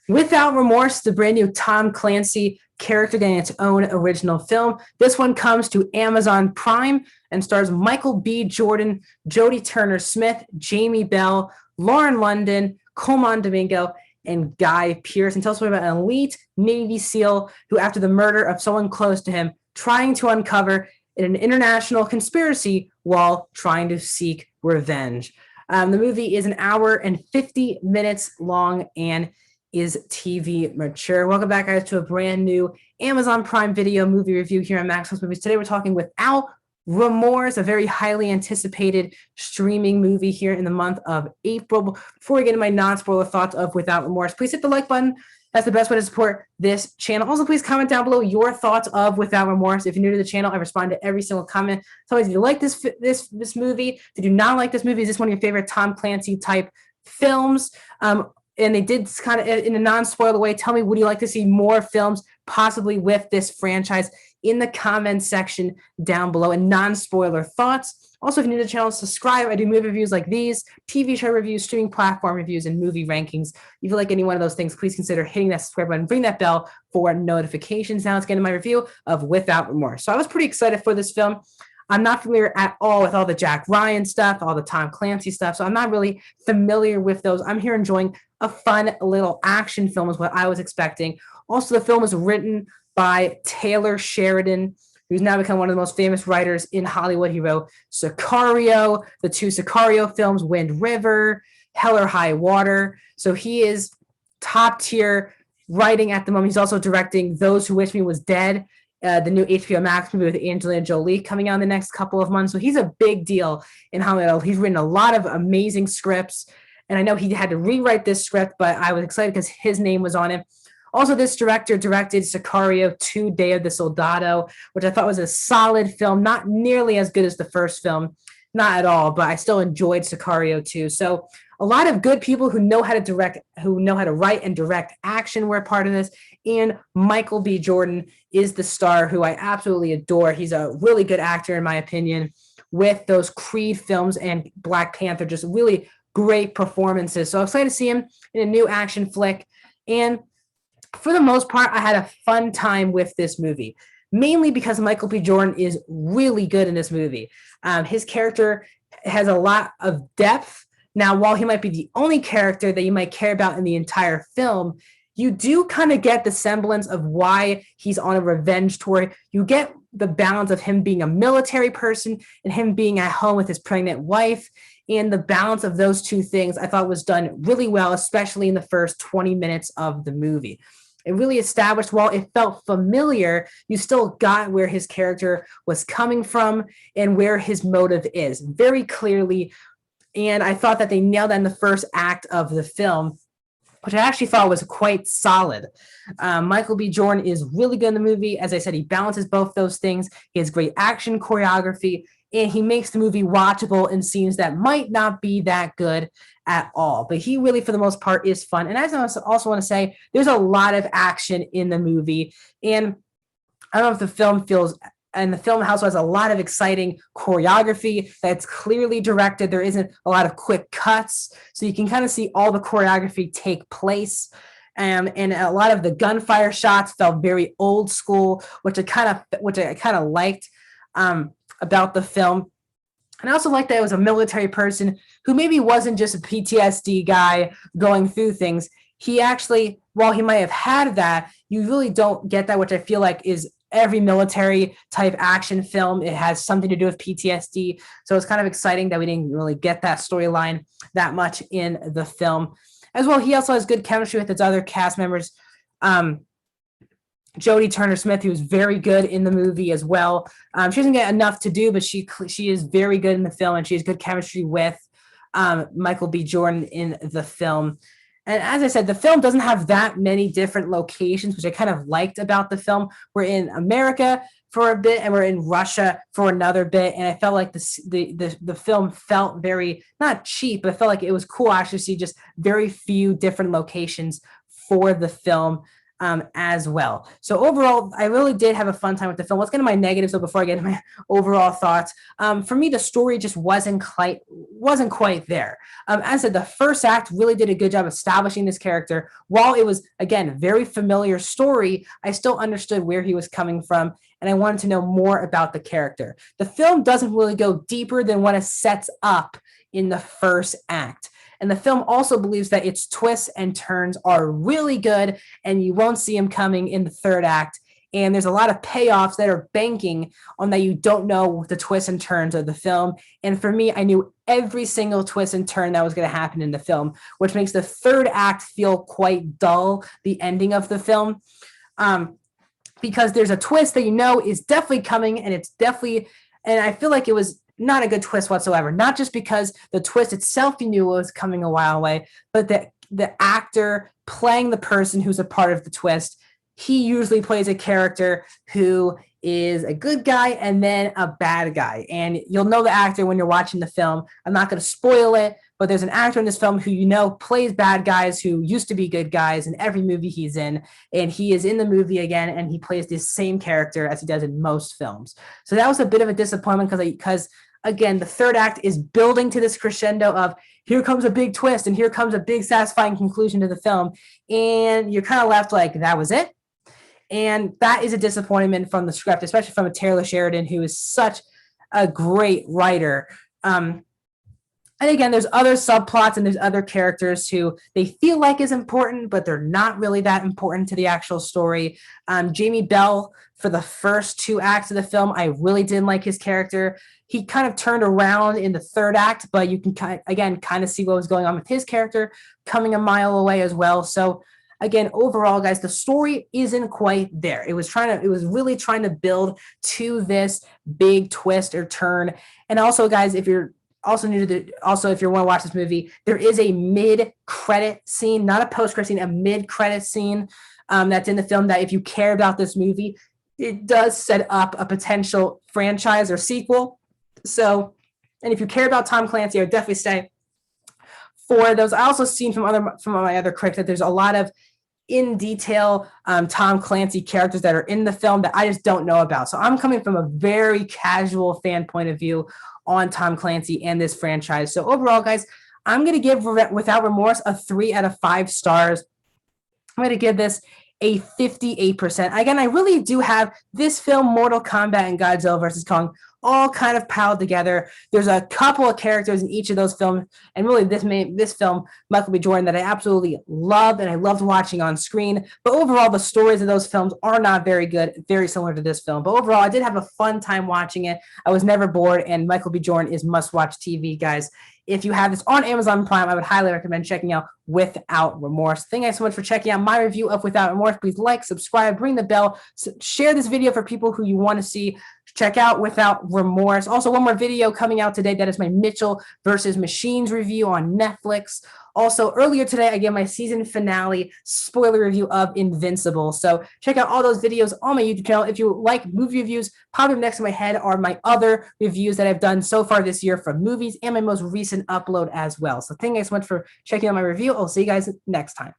Without Remorse, the brand new Tom Clancy character getting its own original film. This one comes to Amazon Prime and stars Michael B. Jordan, Jody Turner-Smith, Jamie Bell, Lauren London, Colman Domingo, and Guy Pearce, and tells us about an elite Navy SEAL who, after the murder of someone close to him, trying to uncover an international conspiracy while trying to seek revenge. The movie is an hour and 50 minutes long and is TV mature. Welcome back, guys, to a brand new Amazon Prime Video movie review here on Maximum Movies. Today we're talking Without Remorse, a very highly anticipated streaming movie here in the month of April. Before we get into my non-spoiler thoughts of Without Remorse, please hit the like button. That's the best way to support this channel. Also, please comment down below your thoughts of Without Remorse. If you're new to the channel, I respond to every single comment. So if you like this movie, if you do not like this movie, is this one of your favorite Tom Clancy type films? And they did kind of, in a non-spoiler way, tell me, would you like to see more films possibly with this franchise in the comments section down below, and non-spoiler thoughts. Also, if you're new to the channel, subscribe. I do movie reviews like these, TV show reviews, streaming platform reviews, and movie rankings. If you like any one of those things, please consider hitting that subscribe button, ring that bell for notifications. Now let's get into my review of Without Remorse. So I was pretty excited for this film. I'm not familiar at all with all the Jack Ryan stuff, all the Tom Clancy stuff, so I'm not really familiar with those. I'm here enjoying a fun little action film is what I was expecting. Also, the film is written by Taylor Sheridan, who's now become one of the most famous writers in Hollywood. He wrote Sicario, the two Sicario films, Wind River, Hell or High Water. So he is top tier writing at the moment. He's also directing Those Who Wish Me Was Dead, the new HBO Max movie with Angelina Jolie coming out in the next couple of months. So he's a big deal in Hollywood. He's written a lot of amazing scripts, and I know he had to rewrite this script, but I was excited because his name was on it. Also, this director directed Sicario 2, Day of the Soldado, which I thought was a solid film, not nearly as good as the first film, not at all, but I still enjoyed Sicario 2. So a lot of good people who know how to direct, who know how to write and direct action were part of this. And Michael B. Jordan is the star, who I absolutely adore. He's a really good actor, in my opinion, with those Creed films and Black Panther, just really great performances. So I'm excited to see him in a new action flick. And for the most part, I had a fun time with this movie, mainly because Michael B. Jordan is really good in this movie. His character has a lot of depth. Now, while he might be the only character that you might care about in the entire film, you do kind of get the semblance of why he's on a revenge tour. You get the balance of him being a military person and him being at home with his pregnant wife. And the balance of those two things I thought was done really well, especially in the first 20 minutes of the movie. It really established, while it felt familiar, you still got where his character was coming from and where his motive is very clearly. And I thought that they nailed that in the first act of the film, which I actually thought was quite solid. Michael B. Jordan is really good in the movie. As I said, he balances both those things. He has great action choreography, and he makes the movie watchable in scenes that might not be that good at all. But he really, for the most part, is fun. And I also want to say, there's a lot of action in the movie. And I don't know if the film feels, and the film also has a lot of exciting choreography that's clearly directed. There isn't a lot of quick cuts, so you can kind of see all the choreography take place. And a lot of the gunfire shots felt very old school, which I kind of liked about the film. And I also liked that it was a military person who maybe wasn't just a PTSD guy going through things. He actually, while he might have had that, you really don't get that, which I feel like is every military type action film. It has something to do with PTSD. So it's kind of exciting that we didn't really get that storyline that much in the film. As well, he also has good chemistry with his other cast members. Jody Turner-Smith, who is very good in the movie as well. She doesn't get enough to do, but she is very good in the film, and she has good chemistry with Michael B. Jordan in the film. And as I said, the film doesn't have that many different locations, which I kind of liked about the film. We're in America for a bit, and we're in Russia for another bit. And I felt like the film felt very, not cheap, but I felt like it was cool actually to see just very few different locations for the film. as well. So overall, I really did have a fun time with the film. Let's get into my negatives. So before I get into my overall thoughts, for me, the story just wasn't quite there. As I said, the first act really did a good job establishing this character. While it was, again, very familiar story, I still understood where he was coming from, and I wanted to know more about the character. The film doesn't really go deeper than what it sets up in the first act. And the film also believes that its twists and turns are really good, and you won't see them coming in the third act. And there's a lot of payoffs that are banking on that you don't know the twists and turns of the film. And for me, I knew every single twist and turn that was going to happen in the film, which makes the third act feel quite dull, the ending of the film. Because there's a twist that you know is definitely coming, and I feel like it was not a good twist whatsoever. Not just because the twist itself you knew was coming a while away, but the actor playing the person who's a part of the twist, he usually plays a character who is a good guy and then a bad guy. And you'll know the actor when you're watching the film. I'm not going to spoil it, but there's an actor in this film who plays bad guys who used to be good guys in every movie he's in. And he is in the movie again, and he plays this same character as he does in most films. So that was a bit of a disappointment because again, the third act is building to this crescendo of here comes a big twist and here comes a big satisfying conclusion to the film. And you're kind of left like, that was it. And that is a disappointment from the script, especially from a Taylor Sheridan, who is such a great writer. And again, there's other subplots and there's other characters who they feel like is important, but they're not really that important to the actual story. Jamie Bell, for the first two acts of the film, I really didn't like his character. He kind of turned around in the third act, but you can kind of see what was going on with his character coming a mile away as well. So again, overall, guys, the story isn't quite there. It was really trying to build to this big twist or turn. And also, guys, if you're also new to if you want to watch this movie, there is a mid-credit scene, not a post-credit scene, a mid-credit scene that's in the film that if you care about this movie, it does set up a potential franchise or sequel. So, and if you care about Tom Clancy, I would definitely say for those. I also seen from my other critics that there's a lot of in detail Tom Clancy characters that are in the film that I just don't know about. So I'm coming from a very casual fan point of view on Tom Clancy and this franchise. So overall, guys, I'm going to give Without Remorse a 3 out of 5 stars. I'm going to give this a 58%. Again, I really do have this film, Mortal Kombat and Godzilla vs. Kong, all kind of piled together. There's a couple of characters in each of those films, and really this film, Michael B. Jordan, that I absolutely loved and I loved watching on screen. But overall, the stories of those films are not very good, very similar to this film. But overall, I did have a fun time watching it. I was never bored, and Michael B. Jordan is must-watch TV, guys. If you have this on Amazon Prime, I would highly recommend checking out Without Remorse. Thank you guys so much for checking out my review of Without Remorse. Please like, subscribe, ring the bell, share this video for people who you want to see. Check out Without Remorse. Also, one more video coming out today. That is my Mitchell versus Machines review on Netflix. Also, earlier today, I gave my season finale spoiler review of Invincible. So check out all those videos on my YouTube channel. If you like movie reviews, popping next to my head are my other reviews that I've done so far this year for movies and my most recent upload as well. So thank you guys so much for checking out my review. I'll see you guys next time.